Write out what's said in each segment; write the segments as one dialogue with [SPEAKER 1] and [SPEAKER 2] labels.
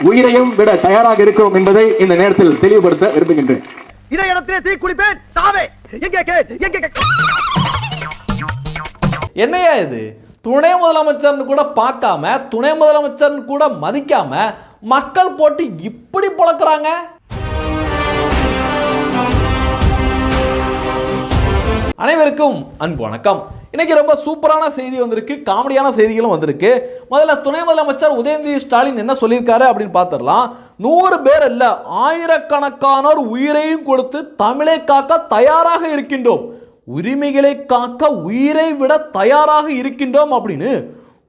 [SPEAKER 1] உயிரையும் விட தயாராக இருக்கிறோம் என்பதை இந்த நேரத்தில் தெளிவுபடுத்த விரும்புகின்றேன்.
[SPEAKER 2] இதே இடத்திலே தீ குளிப்பேன் சாவே.
[SPEAKER 3] என்னையா இது? துணை முதலமைச்சர்னு கூட பார்க்காம, துணை முதலமைச்சர்னு கூட மதிக்காம மக்கள் போட்டு இப்படி பொளக்குறாங்க. அனைவருக்கும் அன்பு வணக்கம். இன்னைக்கு ரொம்ப சூப்பரான செய்தி வந்திருக்கு, காமெடியான செய்திகளும் வந்திருக்கு. முதல்ல துணை முதலமைச்சர் உதயநிதி ஸ்டாலின் என்ன சொல்லியிருக்காரு அப்படின்னு பார்த்துடலாம். 100 பேர் அல்ல, ஆயிரக்கணக்கானோர் உயிரையும் கொடுத்து தமிழை காக்க தயாராக இருக்கின்றோம், உரிமைகளை காக்க உயிரை விட தயாராக இருக்கின்றோம் அப்படின்னு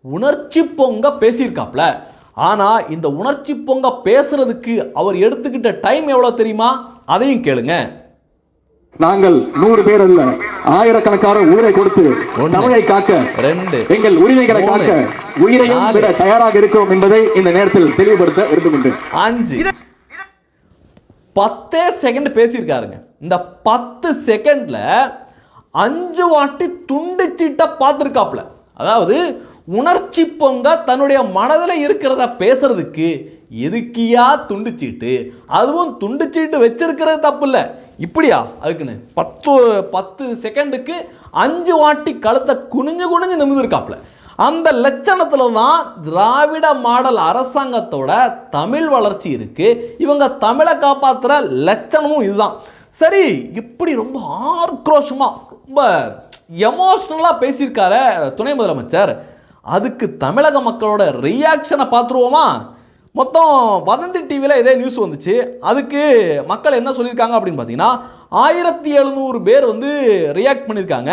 [SPEAKER 3] உணர்ச்சி பொங்க பேசியிருக்காப்ல. ஆனா இந்த உணர்ச்சி பொங்க பேசுறதுக்கு அவர் எடுத்துக்கிட்ட டைம் எவ்வளவு தெரியுமா? அதையும் கேளுங்க.
[SPEAKER 1] நாங்கள் 100 பேர் அல்ல, ஆயிரக்கணக்கான உயிரை கொடுத்து தமிழை காக்க, எங்கள் உரிமைகளை காக்க உயிரையும் விட தயாராக இருக்கிறோம் என்பதை இந்த நேரத்தில் தெளிவுபடுத்த விரும்புகின்றேன்.
[SPEAKER 3] 10 செகண்ட் பேசியிருக்காருங்க. இந்த 10 செகண்ட்ல 5 வாட்டி துண்டு சீட்டை பார்த்துருக்காப்ல. அதாவது உணர்ச்சி பொங்க தன்னுடைய மனதில் இருக்கிறத பேசுறதுக்கு எதுக்கியா துண்டு சீட்டு? அதுவும் துண்டு சீட்டு வச்சிருக்கிறது தப்பு இல்லை, இப்படியா அதுக்குன்னு 10 செகண்டுக்கு 5 வாட்டி கழுத்தை குனிஞ்சு குனிஞ்சு நிமிர்ந்திருக்காப்ல. அந்த லட்சணத்துல தான் திராவிட மாடல் அரசாங்கத்தோட தமிழ் வளர்ச்சி இருக்கு. இவங்க தமிழை காப்பாற்றுற லட்சணமும் இதுதான். சரி, இப்படி ரொம்ப ஆக்ரோஷமா ரொம்ப எமோஷனலாக பேசியிருக்காரு துணை முதலமைச்சர். அதுக்கு தமிழக மக்களோட ரியாக்ஷனை பார்த்துருவோமா? மொத்தம் வதந்தி டிவியில் இதே நியூஸ் வந்துச்சு. அதுக்கு மக்கள் என்ன சொல்லியிருக்காங்க அப்படின்னு பார்த்தீங்கன்னா, 1700 பேர் வந்து ரியாக்ட் பண்ணியிருக்காங்க.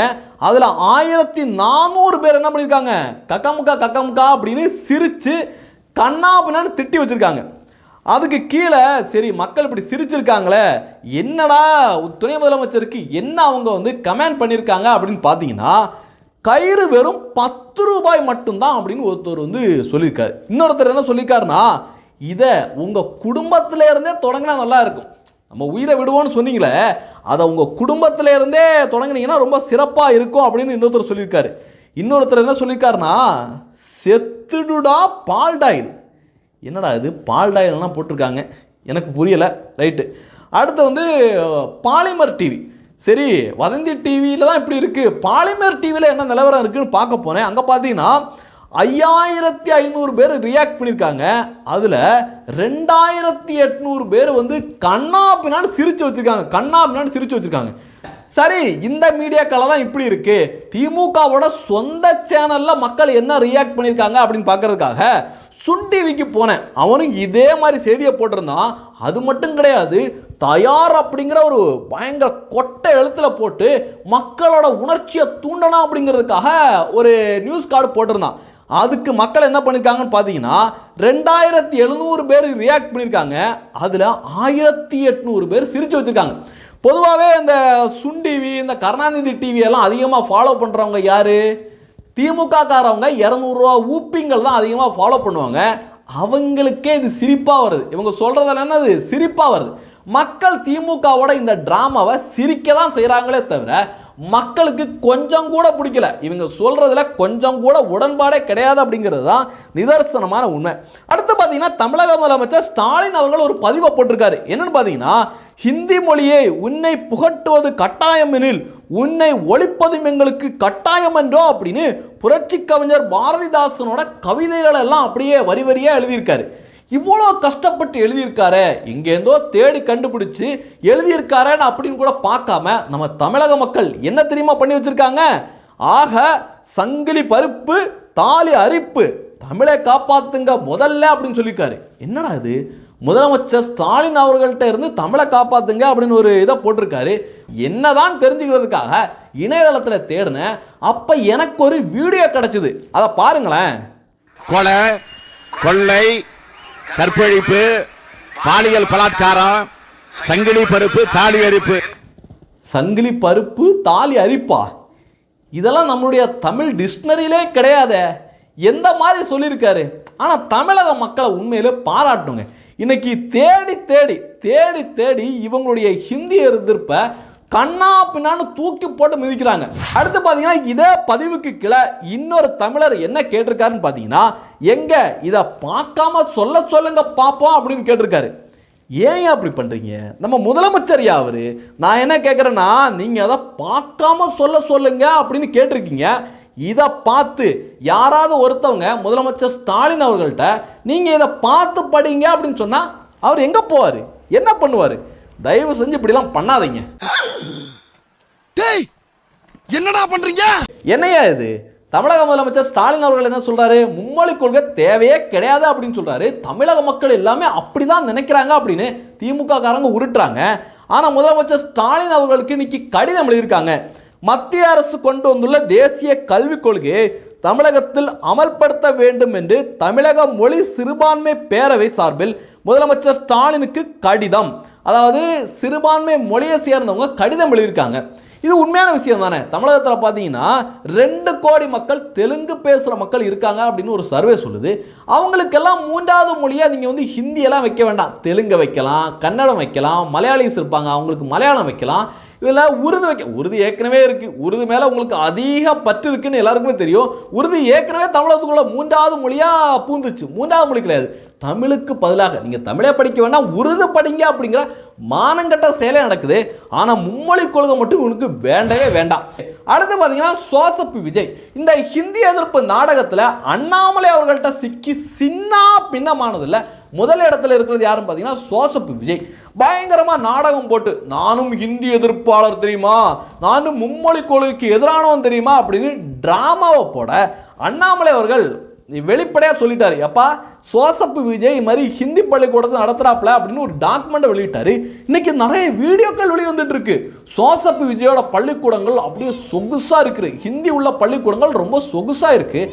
[SPEAKER 3] அதில் 1400 பேர் என்ன பண்ணியிருக்காங்க, கக்கமுக்கா கக்கமுக்கா அப்படின்னு சிரித்து கண்ணா பின்னான்னு திட்டி வச்சுருக்காங்க. அதுக்கு கீழே சரி மக்கள் இப்படி சிரிச்சிருக்காங்களே, என்னடா துணை முதலமைச்சருக்கு என்ன அவங்க வந்து கமெண்ட் பண்ணியிருக்காங்க அப்படின்னு பார்த்தீங்கன்னா, கயிறு வெறும் 10 ரூபாய் மட்டும்தான் அப்படின்னு ஒருத்தர் வந்து சொல்லியிருக்காரு. இன்னொருத்தர் என்ன சொல்லியிருக்காருன்னா, இதை உங்கள் குடும்பத்தில இருந்தே தொடங்கினா நல்லா இருக்கும். நம்ம உயிரை விடுவோன்னு சொன்னீங்களே, அதை உங்கள் குடும்பத்தில இருந்தே தொடங்கினீங்கன்னா ரொம்ப சிறப்பாக இருக்கும் அப்படின்னு இன்னொருத்தர் சொல்லியிருக்காரு. இன்னொருத்தர் என்ன சொல்லியிருக்காருன்னா, செத்துடுடா பால்டாயில். என்னடா இது பால்டாயில்லாம் போட்டிருக்காங்க, எனக்கு புரியலை. ரைட்டு. அடுத்து வந்து பாலிமர் டிவி. சரி, வதந்தி டிவியில் தான் இப்படி இருக்குது, பாலிமர் டிவியில் என்ன நிலவரம் இருக்குதுன்னு பார்க்க போனேன். அங்கே பார்த்தீங்கன்னா 5500 பேர் ரியாக்ட் பண்ணியிருக்காங்க. அதில் 2800 பேர் வந்து கண்ணா பின்னாடி சிரிச்சு வச்சுருக்காங்க. சரி, இந்த மீடியாக்களை தான் இப்படி இருக்கு. திமுகவோட சொந்த சேனலில் மக்கள் என்ன ரியாக்ட் பண்ணியிருக்காங்க அப்படின்னு பார்க்கறதுக்காக சுன் டிவிக்கு போனேன். அவனும் இதே மாதிரி செய்தியை போட்டிருந்தான். அது மட்டும் கிடையாது, தயார் அப்படிங்கிற ஒரு பயங்கர கொட்டை எழுத்தில் போட்டு மக்களோட உணர்ச்சியை தூண்டணும் அப்படிங்கிறதுக்காக ஒரு நியூஸ் கார்டு போட்டிருந்தான். அதுக்கு மக்கள் என்ன பண்ணியிருக்காங்கன்னு பார்த்தீங்கன்னா, 2700 பேர் ரியாக்ட் பண்ணியிருக்காங்க. அதில் 1800 பேர் சிரிச்சு வச்சுருக்காங்க. பொதுவாகவே இந்த சுன் டிவி, இந்த கருணாநிதி டிவி எல்லாம் அதிகமாக ஃபாலோ பண்ணுறவங்க யார்? திமுக காரவங்க 200 ரூபா ஊப்பிங்கள் தான் அதிகமாக ஃபாலோ பண்ணுவாங்க. அவங்களுக்கே இது சிரிப்பாக வருது. இவங்க சொல்கிறதுல என்னது சிரிப்பாக வருது. மக்கள் திமுகவோட இந்த டிராமாவை சிரிக்க தான் செய்கிறாங்களே தவிர மக்களுக்கு கொஞ்சம் கூட பிடிக்கல. இவங்க சொல்றதுல கொஞ்சம் கூட உடன்பாடே கிடையாது அப்படிங்கிறது தான் நிதர்சனமான உண்மை. அடுத்து பார்த்தீங்கன்னா, தமிழக முதலமைச்சர் ஸ்டாலின் அவர்கள் ஒரு பதிவை போட்டிருக்காரு. என்னன்னு பார்த்தீங்கன்னா, ஹிந்தி மொழியை உன்னை புகட்டுவது கட்டாயம் எனில் உன்னை ஒழிப்பதும் எங்களுக்கு கட்டாயம் என்றோ அப்படின்னு புரட்சி கவிஞர் பாரதிதாசனோட கவிதைகள் எல்லாம் அப்படியே வரி வரியா எழுதியிருக்காரு. இவ்வளோ கஷ்டப்பட்டு எழுதியிருக்காரு, எங்கேருந்தோ தேடி கண்டுபிடிச்சு எழுதியிருக்காரன்னு அப்படின்னு கூட பார்க்காம நம்ம தமிழக மக்கள் என்ன தெரியுமா பண்ணி வச்சிருக்காங்க? ஆக சங்கிலி பருப்பு தாலி அரிப்பு, தமிழை காப்பாத்துங்க முதல்ல அப்படின்னு சொல்லியிருக்காரு. என்னடா இது, முதலமைச்சர் ஸ்டாலின் அவர்கள்ட்ட இருந்து தமிழை காப்பாத்துங்க அப்படின்னு ஒரு இதை போட்டிருக்காரு. என்னதான் தெரிஞ்சுக்கிறதுக்காக இணையதளத்தில் தேடினேன். அப்ப எனக்கு ஒரு வீடியோ கிடைச்சது, அதை பாருங்களேன்.
[SPEAKER 4] கொலை, கொள்ளை, கற்பழிப்பு, பாலியல் பலாத்காரம், சங்கிலி பருப்பு தாலி அரிப்பு.
[SPEAKER 3] சங்கிலி பருப்பு தாலி அரிப்பா? இதெல்லாம் நம்மளுடைய தமிழ் டிக்ஷனரியிலே கிடையாது. எந்த மாதிரி சொல்லியிருக்காரு? ஆனால் தமிழக மக்களை உண்மையிலே பாராட்டுங்க. இன்னைக்கு தேடி தேடி தேடி தேடி இவங்களுடைய ஹிந்தி எதிர்ப்பை கண்ணா பின்னான்னு தூக்கி போட்டு மிதிக்கிறாங்க. அடுத்து பாத்தீங்கன்னா இதே பதிவுக்கு கீழே இன்னொரு தமிழர் என்ன கேட்டிருக்காருன்னு பாத்தீங்கன்னா, எங்க இதை பார்க்காம சொல்லுங்க பாப்போம் அப்படின்னு கேட்டிருக்காரு. ஏன் அப்படி பண்றீங்க? நம்ம முதலமைச்சர் அவரு. நான் என்ன கேட்கிறேன்னா, நீங்க அதை பார்க்காம சொல்லுங்க அப்படின்னு கேட்டிருக்கீங்க. இதை பார்த்து யாராவது ஒருத்தவங்க முதலமைச்சர் ஸ்டாலின் அவர்கள்ட்ட நீங்க இதை பார்த்து படிங்க அப்படின்னு சொன்னா அவர் எங்க போவாரு, என்ன பண்ணுவாரு? தயவு செஞ்சு இப்படிலாம் பண்ணாதீங்க.
[SPEAKER 2] என்னடா பண்றீங்க?
[SPEAKER 3] என்னையா இது? தமிழக முதலமைச்சர் ஸ்டாலின் அவர்கள் என்ன சொல்றாரு? மும்மொழி கொள்கை தேவையே கிடையாது அப்படின்னு சொல்றாரு. தமிழக மக்கள் எல்லாமே அப்படிதான் நினைக்கிறாங்க அப்படின்னு திமுக காரங்க உருட்டுறாங்க. ஆனா முதலமைச்சர் ஸ்டாலின் அவர்களுக்கு இன்னைக்கு கடிதம் எழுதியிருக்காங்க. மத்திய அரசு கொண்டு வந்துள்ள தேசிய கல்விக் கொள்கையை தமிழகத்தில் அமல்படுத்த வேண்டும் என்று தமிழக மொழி சிறுபான்மை பேரவை சார்பில் முதலமைச்சர் ஸ்டாலினுக்கு கடிதம். அதாவது சிறுபான்மை மொழியை சேர்ந்தவங்க கடிதம் எழுதியிருக்காங்க. இது உண்மையான விஷயம் தானே? தமிழகத்தில் பார்த்தீங்கன்னா 2 கோடி மக்கள் தெலுங்கு பேசுகிற மக்கள் இருக்காங்க அப்படின்னு ஒரு சர்வே சொல்லுது. அவங்களுக்கெல்லாம் 3வது மொழியாக நீங்கள் வந்து ஹிந்தியெல்லாம் வைக்க வேண்டாம், தெலுங்கு வைக்கலாம், கன்னடம் வைக்கலாம், மலையாளிஸ் இருப்பாங்க அவங்களுக்கு மலையாளம் வைக்கலாம், இதில் உருது உருது ஏற்கனவே இருக்குது. உருது மேலே உங்களுக்கு அதிக பற்று இருக்குன்னு எல்லாருக்குமே தெரியும். உருது ஏற்கனவே தமிழகத்துக்குள்ள 3வது மொழியாக பூந்துச்சு. 3வது மொழி கிடையாது. தமிழுக்கு பதிலாக நீங்கள் தமிழே படிக்க வேண்டாம், உருது படிங்க அப்படிங்கிற மானங்கட்ட செயலே நடக்குது. ஆனால் மும்மொழி கொள்கை மட்டும் உங்களுக்கு வேண்டவே வேண்டாம். அடுத்து பார்த்தீங்கன்னா சோசப் விஜய் இந்த ஹிந்தி எதிர்ப்பு நாடகத்தில் அண்ணாமலை அவர்கள்ட்ட சிக்கி சின்ன பின்னமானதில்ல. முதல் இடத்துல இருக்கிறது யாருன்னு பார்த்தீங்கன்னா சோசப் விஜய். பயங்கரமாக நாடகம் போட்டு நானும் ஹிந்தி எதிர்ப்பாளர் தெரியுமா, நானும் மும்மொழி கொள்கைக்கு எதிரானவன் தெரியுமா அப்படின்னு டிராமாவை போட அண்ணாமலை அவர்கள் வெளிப்படையாக சொல்லிட்டாரு. எப்பா சோசப் விஜய் மாதிரி ஹிந்தி பள்ளிக்கூடத்தை நடத்துறாப்ல அப்படின்னு ஒரு டாக்குமெண்ட் வெளியிட்டாரு. இன்னைக்கு நிறைய வீடியோக்கள் வெளிவந்துட்டு இருக்கு. சோசப் விஜயோட பள்ளிக்கூடங்கள் அப்படியே சொகுசா இருக்கு. ஹிந்தி உள்ள பள்ளிக்கூடங்கள் ரொம்ப சொகுசா இருக்கு.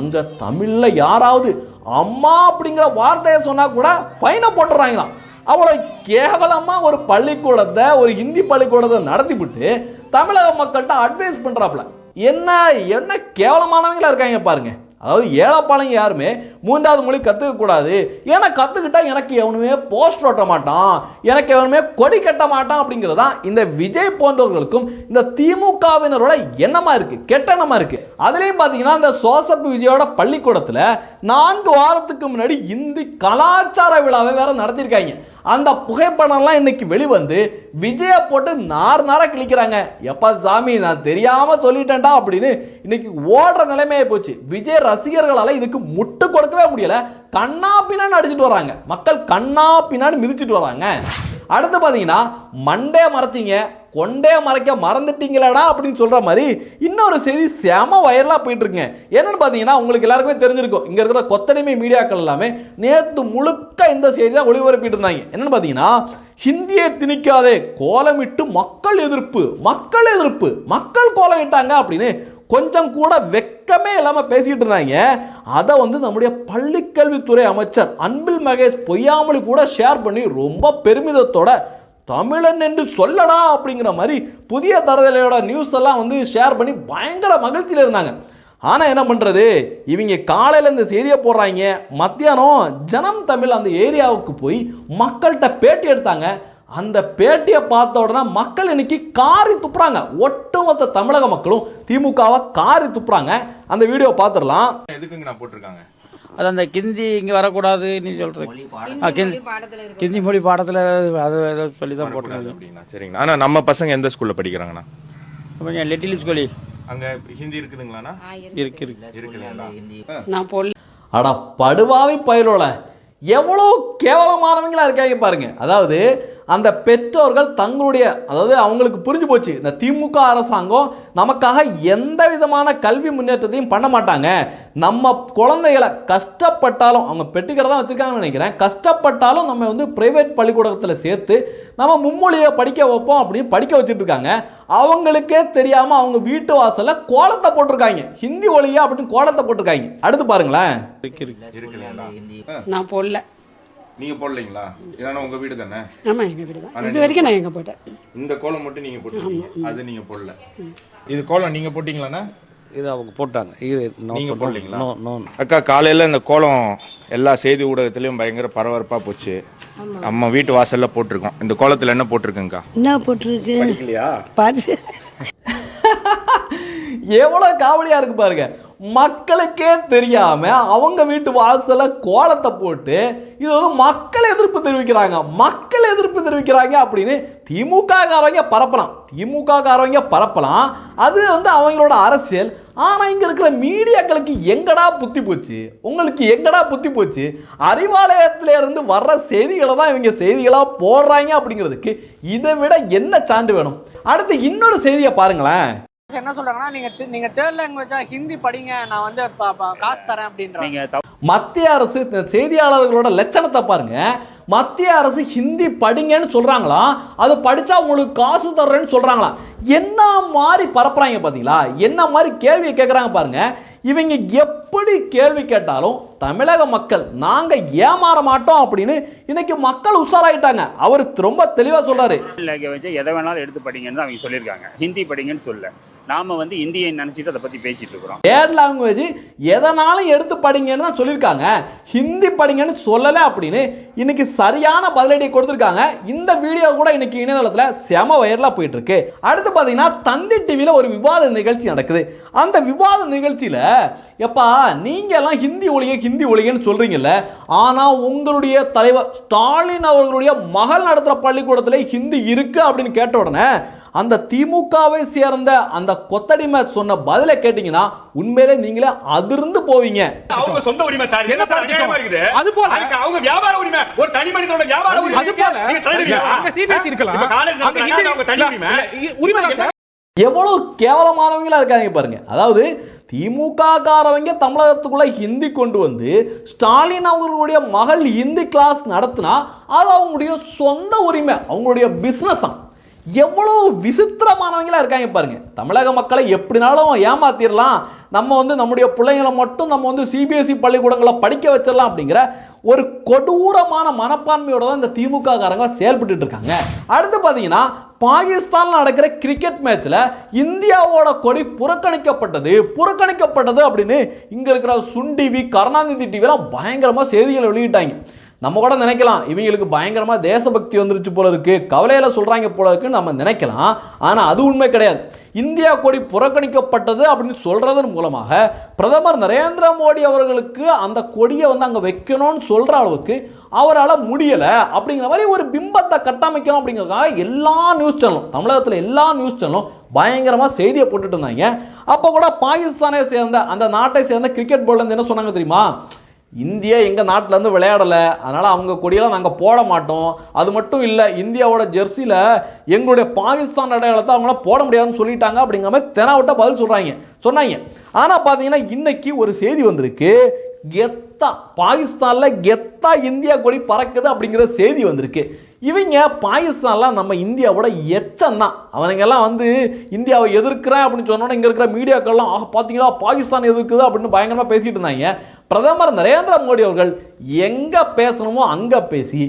[SPEAKER 3] அங்க தமிழ்ல யாராவது அம்மா அப்படிங்கிற வார்த்தையை சொன்னா கூட ஃபைனை போட்டுறாங்களாம். அவ்வளோ கேவலமா ஒரு பள்ளிக்கூடத்தை, ஒரு ஹிந்தி பள்ளிக்கூடத்தை நடத்திவிட்டு தமிழக மக்கள்கிட்ட அட்வைஸ் பண்றாப்ல. என்ன என்ன கேவலமானவங்களா இருக்காங்க பாருங்க. அதாவது ஏழைப்பாளைங்க யாருமே 3வது மொழி கற்றுக்க கூடாது, ஏன்னா கற்றுக்கிட்டா எனக்கு எவனுமே போஸ்ட் ஓட்ட மாட்டான், எனக்கு எவனுமே கொடி கட்ட மாட்டான் அப்படிங்கிறது தான் இந்த விஜய் போன்றவர்களுக்கும் இந்த திமுகவினரோட எண்ணமா இருக்கு, கெட்ட எண்ணமா இருக்கு. அதுலேயும் பார்த்தீங்கன்னா இந்த சோசப் விஜயோட பள்ளிக்கூடத்தில் 4 வாரத்துக்கு முன்னாடி இந்தி கலாச்சார விழாவை வேற நடத்தியிருக்காங்க. அந்த புகைப்படம்லாம் இன்னைக்கு வெளிவந்து விஜய போட்டு நார கிழிக்கிறாங்க. எப்பா சாமி நான் தெரியாம சொல்லிட்டேன்டா அப்படின்னு இன்னைக்கு ஓடுற நிலைமையாகி போச்சு. விஜய் ரசிகர்களால இதுக்கு முட்டு கொடுக்கவே முடியல. கண்ணா பின்னான்னு அடிச்சுட்டு வராங்க, மக்கள் கண்ணா பின்னான்னு மிதிச்சுட்டு வராங்க. அடுத்து பார்த்தீங்கன்னா மண்டே மறைச்சிங்க, கொண்டே மறைக்க மறந்துட்டீங்களாடா அப்படின்னு சொல்ற மாதிரி இன்னொரு செய்தி செம வைரலாக போயிட்டு இருக்குங்க. என்னன்னு பார்த்தீங்கன்னா உங்களுக்கு எல்லாருக்குமே தெரிஞ்சிருக்கும், இங்க இருக்கிற கொத்தடிமை மீடியாக்கள் எல்லாமே நேற்று முழுக்க இந்த செய்தியை ஒளிபரப்பிட்டு இருந்தாங்க. என்னன்னு பார்த்தீங்கன்னா ஹிந்தியை திணிக்காதே, கோலமிட்டு மக்கள் எதிர்ப்பு, மக்கள் எதிர்ப்பு, மக்கள் கோலம் இட்டாங்க அப்படின்னு கொஞ்சம் கூட வெக்கமே இல்லாமல் பேசிட்டு இருந்தாங்க. அதை வந்து நம்முடைய பள்ளிக்கல்வித்துறை அமைச்சர் அன்பில் மகேஷ் பொய்யாமொழி கூட ஷேர் பண்ணி ரொம்ப பெருமிதத்தோட தமிழன் என்று சொல்லடா அப்படிங்கிற மாதிரி புதிய தரநிலையோட நியூஸ் எல்லாம் வந்து ஷேர் பண்ணி பயங்கர மகிழ்ச்சியில் இருந்தாங்க. ஆனால் என்ன பண்ணுறது, இவங்க காலையில் இந்த செய்தியை போடுறாங்க, மத்தியானம் ஜனம் தமிழ் அந்த ஏரியாவுக்கு போய் மக்கள்கிட்ட பேட்டி எடுத்தாங்க. அந்த பேட்டியை பார்த்த உடனே மக்கள் இன்னைக்கு காரி துப்புறாங்க. ஒட்டுமொத்த தமிழக மக்களும் திமுகவை காரி துப்புறாங்க. அந்த வீடியோ பார்த்துடலாம்.
[SPEAKER 5] எதுக்குங்க நான் போட்டிருக்காங்க?
[SPEAKER 6] அது அந்த கிந்தி இங்க வரக்கூடாது நீ சொல்ற கிந்தி மொழி பாடத்துல அதை சொல்லிதான் போட்டிருக்காங்க.
[SPEAKER 5] சரிங்கண்ணா. ஆனா நம்ம பசங்க எந்த ஸ்கூல்ல படிக்கிறாங்கண்ணா?
[SPEAKER 6] கொஞ்சம் லிட்டில் ஸ்கூலி
[SPEAKER 5] அங்க ஹிந்தி இருக்குதுங்களாண்ணா?
[SPEAKER 6] இருக்கு. நான் போல
[SPEAKER 3] அட படுவாவி பயிரோல எவ்வளோ கேவலமானவங்களா இருக்காங்க பாருங்க. அதாவது அந்த பெற்றோர்கள் தங்களுடைய, அதாவது அவங்களுக்கு புரிஞ்சு போச்சு இந்த திமுக அரசாங்கம் நமக்காக எந்த விதமான கல்வி முன்னேற்றத்தையும் பண்ண மாட்டாங்க, நம்ம குழந்தைகளை கஷ்டப்பட்டாலும், அவங்க பெட்டிக்கடை தான் வச்சுருக்காங்கன்னு நினைக்கிறேன், கஷ்டப்பட்டாலும் நம்ம வந்து பிரைவேட் பள்ளிக்கூடத்தில் சேர்த்து நம்ம மும்மொழியை படிக்க வைப்போம் அப்படின்னு படிக்க வச்சுட்டு இருக்காங்க. அவங்களுக்கே தெரியாமல் அவங்க வீட்டு வாசலில் கோலத்தை போட்டிருக்காங்க, ஹிந்தி ஒழியா அப்படின்னு கோலத்தை போட்டிருக்காங்க. அடுத்து பாருங்களேன்.
[SPEAKER 6] நான் போடல.
[SPEAKER 5] நீங்க போடலீங்களா? ஏன்னா உங்க வீடு தானே?
[SPEAKER 6] ஆமா எங்க வீடு தான். இது வரைக்கும் நான் எங்க போட்டேன்.
[SPEAKER 5] இந்த கோலம் மட்டும் நீங்க போட்டீங்க, அது நீங்க போடல. இது கோலம் நீங்க போட்டீங்களாண்ணா?
[SPEAKER 6] இது அவங்க போட்டாங்க.
[SPEAKER 5] நீங்க போடலீங்களா? அக்கா, காலையில இந்த கோலம் எல்லா செய்தி ஊடகத்திலயும் பயங்கர பரபரப்பா போச்சு. நம்ம வீட்டு வாசல்ல போட்டிருக்கோம். இந்த கோலத்துல என்ன போட்டிருக்குங்கக்கா?
[SPEAKER 7] என்ன போட்டிருக்கு?
[SPEAKER 5] படிக்கலையா?
[SPEAKER 3] எவ்வளவு காமெடியா இருக்கு பாருங்க. மக்களுக்கே தெரியாம அவங்க வீட்டு வாசல்ல கோலத்தை போட்டு இது வந்து மக்கள் எதிர்ப்பு தெரிவிக்கிறாங்க அப்படின்னு திமுக காரங்க பரப்பலாம். அது வந்து அவங்களோட அரசியல். ஆனா இங்க இருக்கிற மீடியாக்களுக்கு எங்கடா புத்தி போச்சு? உங்களுக்கு எங்கடா புத்தி போச்சு? அறிவாலயத்தில இருந்து வர்ற செய்திகளை தான் இவங்க செய்திகளா போடுறாங்க அப்படிங்கிறதுக்கு இதை விட என்ன சான்று வேணும்? அடுத்து இன்னொரு செய்தியை பாருங்களேன்.
[SPEAKER 8] என்ன சொல்றாங்கன்னா, நீங்க தேர்ட் லாங்குவேஜா ஹிந்தி படிங்க, நான் வந்து காசு தரேன் அப்படின்றாங்க.
[SPEAKER 3] மத்திய அரசு செய்தியாளர்களோட லட்சணத்தை பாருங்க. மத்திய அரசு ஹிந்தி படிங்கன்னு சொல்றாங்களா, அது படிச்சா உங்களுக்கு காசு தர்றேன்னு சொல்றாங்களா? என்ன மாதிரி பரப்புறாங்க பாத்தீங்களா? என்ன மாதிரி கேள்வி கேட்கறாங்க பாருங்க. இவங்க எப்படி கேள்வி கேட்டாலும் தமிழக மக்கள் நாங்க ஏமாற மாட்டோம் அப்படின்னு இன்னைக்கு மக்கள் உஷாராயிட்டாங்க. அவர் ரொம்ப தெளிவா சொல்றாரு.
[SPEAKER 9] எதை வேணாலும் எடுத்து படிங்கன்னு அவங்க சொல்லியிருக்காங்க. ஹிந்தி படிங்கன்னு சொல்ல, நாம வந்து இந்தியை நினைச்சிட்டு அதை பத்தி பேசிட்டு இருக்கிறோம்.
[SPEAKER 3] தேர்ட் லாங்குவேஜ் எதனாலும் எடுத்து படிங்கன்னு தான் சொல்லியிருக்காங்க, ஹிந்தி படிங்கன்னு சொல்லலை அப்படின்னு இன்னைக்கு சரியான பதிலடியை கொடுத்துருக்காங்க. இந்த வீடியோ கூட இன்னைக்கு இணையதளத்தில் செம வைரலாக போயிட்டு இருக்கு. அடுத்து பார்த்தீங்கன்னா தந்தி டிவியில் ஒரு விவாத நிகழ்ச்சி நடக்குது. அந்த விவாத நிகழ்ச்சியில் எப்பா நீங்க எல்லாம் ஹிந்தி ஒழிகன்னு சொல்றீங்கல்ல, ஆனா உங்களுடைய தலைவர் ஸ்டாலின் அவர்களுடைய மகள் நடத்துற பள்ளிக்கூடத்தில் ஹிந்தி இருக்கு அப்படின்னு கேட்ட உடனே அந்த திமுகவை சேர்ந்த அந்த கொத்தடிமை சொன்ன பதிலை கேட்டீங்கன்னா உண்மையிலே நீங்களே அதிர்ந்து போவீங்க.
[SPEAKER 4] அவங்க சொந்த உரிமை சார், என்ன சார் நியாயமா இருக்குது? அது போல அவங்க வியாபார உரிமை, ஒரு தனி மனிதனோட வியாபார உரிமை. அது போல நீங்க தள்ளுறீங்க. அங்க சிபிஎஸ்இ இருக்கலாம், காலேஜ் அவங்க தனி உரிமை சார்.
[SPEAKER 3] எவ்வளவு கேவலமானவங்களா இருக்காங்க பாருங்க. அதாவது திமுக காரவங்க தமிழகத்துக்குள்ள ஹிந்தி கொண்டு வந்து ஸ்டாலின் அவர்களுடைய மகள் ஹிந்தி கிளாஸ் நடத்தினா அது அவங்களுடைய சொந்த உரிமை, அவங்களுடைய பிசினஸ். எவ்வளவு விசித்திரமானவங்களா இருக்காங்க பாருங்க. தமிழக மக்களை எப்படினாலும் ஏமாத்திரலாம், நம்ம வந்து நம்முடைய பிள்ளைங்களை மட்டும் நம்ம வந்து சிபிஎஸ்இ பள்ளிக்கூடங்களை படிக்க வச்சிடலாம் அப்படிங்கிற ஒரு கொடூரமான மனப்பான்மையோட தான் இந்த திமுக காரங்க செயல்பட்டு இருக்காங்க. அடுத்து பார்த்தீங்கன்னா பாகிஸ்தான்ல நடக்கிற கிரிக்கெட் மேட்ச்ல இந்தியாவோட கொடி புறக்கணிக்கப்பட்டது அப்படின்னு இங்க இருக்கிற சுன் டிவி, கருணாநிதி டிவிலாம் பயங்கரமா செய்திகளை வெளியிட்டாங்க. நம்ம கூட நினைக்கலாம் இவங்களுக்கு பயங்கரமா தேசபக்தி வந்துருச்சு போல இருக்கு, கவலையில சொல்றாங்க போல இருக்குன்னு நம்ம நினைக்கலாம். ஆனா அது உண்மை கிடையாது. இந்தியா கொடி புறக்கணிக்கப்பட்டது அப்படின்னு சொல்றதன் மூலமாக பிரதமர் நரேந்திர மோடி அவர்களுக்கு அந்த கொடியை வந்து அங்க வைக்கணும்னு சொல்ற அளவுக்கு அவரால் முடியல அப்படிங்கிற மாதிரி ஒரு பிம்பத்தை கட்டமைக்கணும் அப்படிங்கிறதுக்காக எல்லா நியூஸ் சேனலும், தமிழகத்தில் எல்லா நியூஸ் சேனலும் பயங்கரமா செய்தியை போட்டுட்டு இருந்தாங்க. அப்ப கூட பாகிஸ்தானை சேர்ந்த அந்த நாட்டை சேர்ந்த கிரிக்கெட் போர்டுல இருந்து என்ன சொன்னாங்க தெரியுமா? இந்தியா எங்கள் நாட்டிலேருந்து விளையாடலை, அதனால் அவங்க கொடியெல்லாம் நாங்கள் போட மாட்டோம். அது மட்டும் இல்லை, இந்தியாவோட ஜெர்சியில் எங்களுடைய பாகிஸ்தான் அடையாளத்தை அவங்களாம் போட முடியாதுன்னு சொல்லிட்டாங்க அப்படிங்கிற மாதிரி தெனாவட்ட பதில் சொன்னாங்க. ஆனால் பார்த்தீங்கன்னா இன்னைக்கு ஒரு செய்தி வந்திருக்கு. கெத்தா பாகிஸ்தானில் கெத்தா இந்தியா கொடி பறக்குது அப்படிங்கிற செய்தி வந்திருக்கு. இவங்க பாகிஸ்தான்லாம் நம்ம இந்தியாவோட எச்சம் தான். அவனுங்கெல்லாம் வந்து இந்தியாவை எதிர்க்கிறேன் அப்படின்னு சொன்னோன்னா இங்கே இருக்கிற மீடியாக்கள்லாம் பார்த்தீங்களா பாகிஸ்தான் எதிர்க்குது அப்படின்னு பயங்கரமாக பேசிட்டு இருந்தாங்க. பிரதமர் நரேந்திர மோடி அவர்கள் எங்கே பேசணுமோ அங்கே பேசி,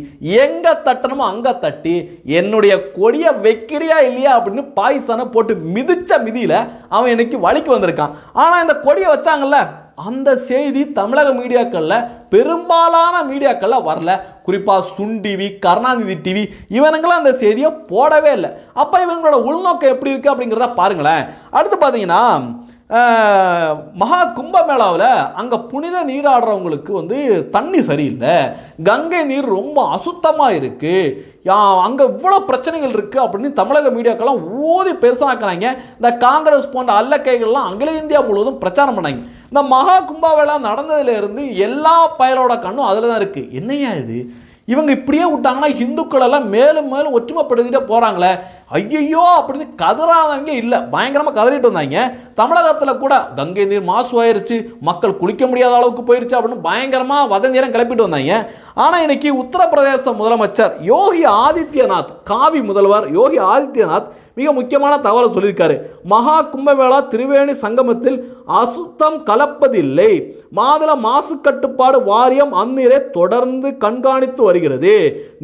[SPEAKER 3] எங்கே தட்டணுமோ அங்கே தட்டி, என்னுடைய கொடியை வைக்கிறியா இல்லையா அப்படின்னு பாகிஸ்தானை போட்டு மிதிச்ச மிதியில் அவன் இன்னைக்கு வழிக்கு வந்திருக்கான். ஆனால் இந்த கொடியை வச்சாங்கல்ல, அந்த செய்தி தமிழக மீடியாக்கள்ல பெரும்பாலான மீடியாக்கள்ல வரல. குறிப்பா சுன் டிவி, கருணாநிதி டிவி இவனுங்களாம் அந்த செய்தியை போடவே இல்லை. அப்ப இவங்களோட உள்நோக்கம் எப்படி இருக்கு அப்படிங்கிறத பாருங்களேன். அடுத்து பார்த்தீங்கன்னா மகா கும்பமேளாவில் அங்கே புனித நீராடுறவங்களுக்கு வந்து தண்ணி சரியில்லை, கங்கை நீர் ரொம்ப அசுத்தமாக இருக்குது, அங்கே இவ்வளோ பிரச்சனைகள் இருக்குது அப்படின்னு தமிழக மீடியாக்கெல்லாம் ஓதி பெருசாக்குறாங்க. இந்த காங்கிரஸ் போன்ற அல்லக்கைகள்லாம் அகில இந்தியா முழுவதும் பிரச்சாரம் பண்ணாங்க. இந்த மகா கும்பமேளா நடந்ததுலேருந்து எல்லா பயலோட கண்ணும் அதில் தான் இருக்குது. என்னையா இது, இவங்க இப்படியே விட்டாங்கன்னா இந்துக்கள் எல்லாம் மேலும் மேலும் ஒற்றுமைப்படுத்திட்டே போகிறாங்களே, ஐயோ அப்படின்னு கதறாதவங்க இல்லை, பயங்கரமாக கதறிட்டு வந்தாங்க. தமிழகத்தில் கூட கங்கை நீர் மாசுவாயிருச்சு, மக்கள் குளிக்க முடியாத அளவுக்கு போயிருச்சு அப்படின்னு பயங்கரமாக வதந்திரம் கிளப்பிட்டு வந்தாங்க. ஆனால் இன்னைக்கு உத்தரப்பிரதேச முதலமைச்சர் யோகி ஆதித்யநாத், காவி முதல்வர் யோகி ஆதித்யநாத் மிக முக்கியமான தகவலை சொல்லியிருக்காரு. மகா கும்பமேளா திரிவேணி சங்கமத்தில் அசுத்தம் கலப்பதில்லை, மாதுள மாசு கட்டுப்பாடு வாரியம் அந்நீரை தொடர்ந்து கண்காணித்து வருகிறது,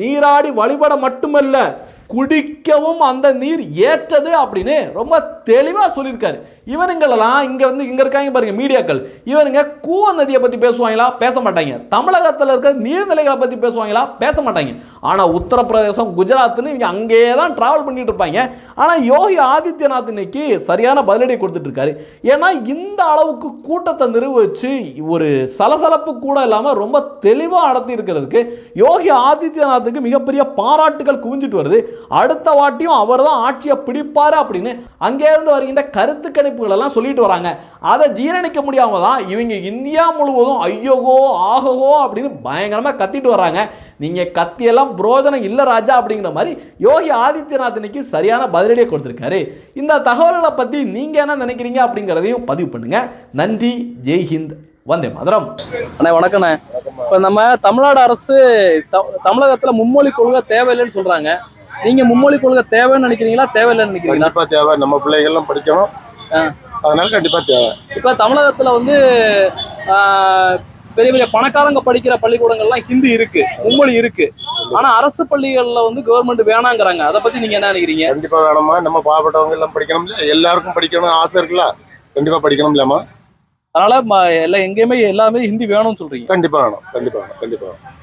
[SPEAKER 3] நீராடி வழிபட மட்டுமல்ல குடிக்கவும் அந்த நீர் ஏற்றது அப்படின்னு ரொம்ப தெளிவாக சொல்லியிருக்காரு. இவனுங்களெல்லாம் இங்கே இருக்காங்க பாருங்க மீடியாக்கள், இவனுங்க கூவ நதியை பற்றி பேசுவாங்களா? பேச மாட்டாங்க. தமிழகத்தில் இருக்கிற நீர்நிலைகளை பற்றி பேசுவாங்களா? பேச மாட்டாங்க. ஆனால் உத்தரப்பிரதேசம், குஜராத்னு இவங்க அங்கேயே தான் டிராவல் பண்ணிட்டு இருப்பாங்க. ஆனால் யோகி ஆதித்யநாத் இன்னைக்கு சரியான பதிலடி கொடுத்துட்டு இருக்காரு. ஏன்னா இந்த அளவுக்கு கூட்டத்தை நிர்வகிச்சு ஒரு சலசலப்பு கூட இல்லாமல் ரொம்ப தெளிவாக நடத்தி இருக்கிறதுக்கு யோகி ஆதித்யநாத்துக்கு மிகப்பெரிய பாராட்டுகள் குவிஞ்சிட்டு வருது. அடுத்த வாட்டியும் அவர் தான் ஆட்சியை பிடிப்பாரு அப்படின்னு அங்கே இருந்து வருகின்ற கருத்து கணிப்புகள் எல்லாம் சொல்லிட்டு வராங்க. அதை ஜீரணிக்க முடியாம தான் இவங்க இந்தியா முழுவதும் ஐயோகோ ஆகோ அப்படின்னு பயங்கரமா கத்திட்டு வராங்க. நீங்க கத்தியெல்லாம் புரோஜனம் இல்ல ராஜா அப்படிங்கிற மாதிரி யோகி ஆதித்யநாத் இன்னைக்கு சரியான பதிலடியை கொடுத்திருக்காரு. இந்த தகவல்களை பத்தி நீங்க என்ன நினைக்கிறீங்க அப்படிங்கிறதையும் பதிவு பண்ணுங்க. நன்றி. ஜெய் ஹிந்த். வந்தே மாதரம்.
[SPEAKER 7] அண்ணா வணக்கண்ணே. இப்போ நம்ம தமிழ்நாடு அரசு தமிழகத்துல மும்மொழி கொள்கை தேவையில்லைன்னு சொல்றாங்க. நீங்க மும்மொழி கொள்கை தேவைன்னு நினைக்கிறீங்களா தேவையில்லைன்னு நினைக்கிறீங்களா?
[SPEAKER 10] கண்டிப்பா தேவை. நம்ம பிள்ளைகள்லாம் படிக்கணும், அதனால கண்டிப்பா தேவை.
[SPEAKER 7] இப்ப தமிழகத்துல வந்து பெரிய பெரிய பணக்காரங்க படிக்கிற பள்ளிக்கூடங்கள்லாம் ஹிந்தி இருக்கு, மும்மொழி இருக்கு. ஆனா அரசு பள்ளிகள்ல வந்து கவர்மெண்ட் வேணாங்கிறாங்க. அதை பத்தி நீங்க என்ன நினைக்கிறீங்க?
[SPEAKER 10] கண்டிப்பா வேணாமா? நம்ம பாவப்பட்டவங்க எல்லாம் படிக்கணும், எல்லாருக்கும் படிக்கணும் ஆசை இருக்குல்ல, கண்டிப்பா படிக்கணும் இல்லமா?
[SPEAKER 7] அதனால எல்லாம் எங்கேயுமே எல்லாமே ஹிந்தி வேணும்னு சொல்றீங்க?
[SPEAKER 10] கண்டிப்பா வேணும், கண்டிப்பா வேணும், கண்டிப்பா வேணும்.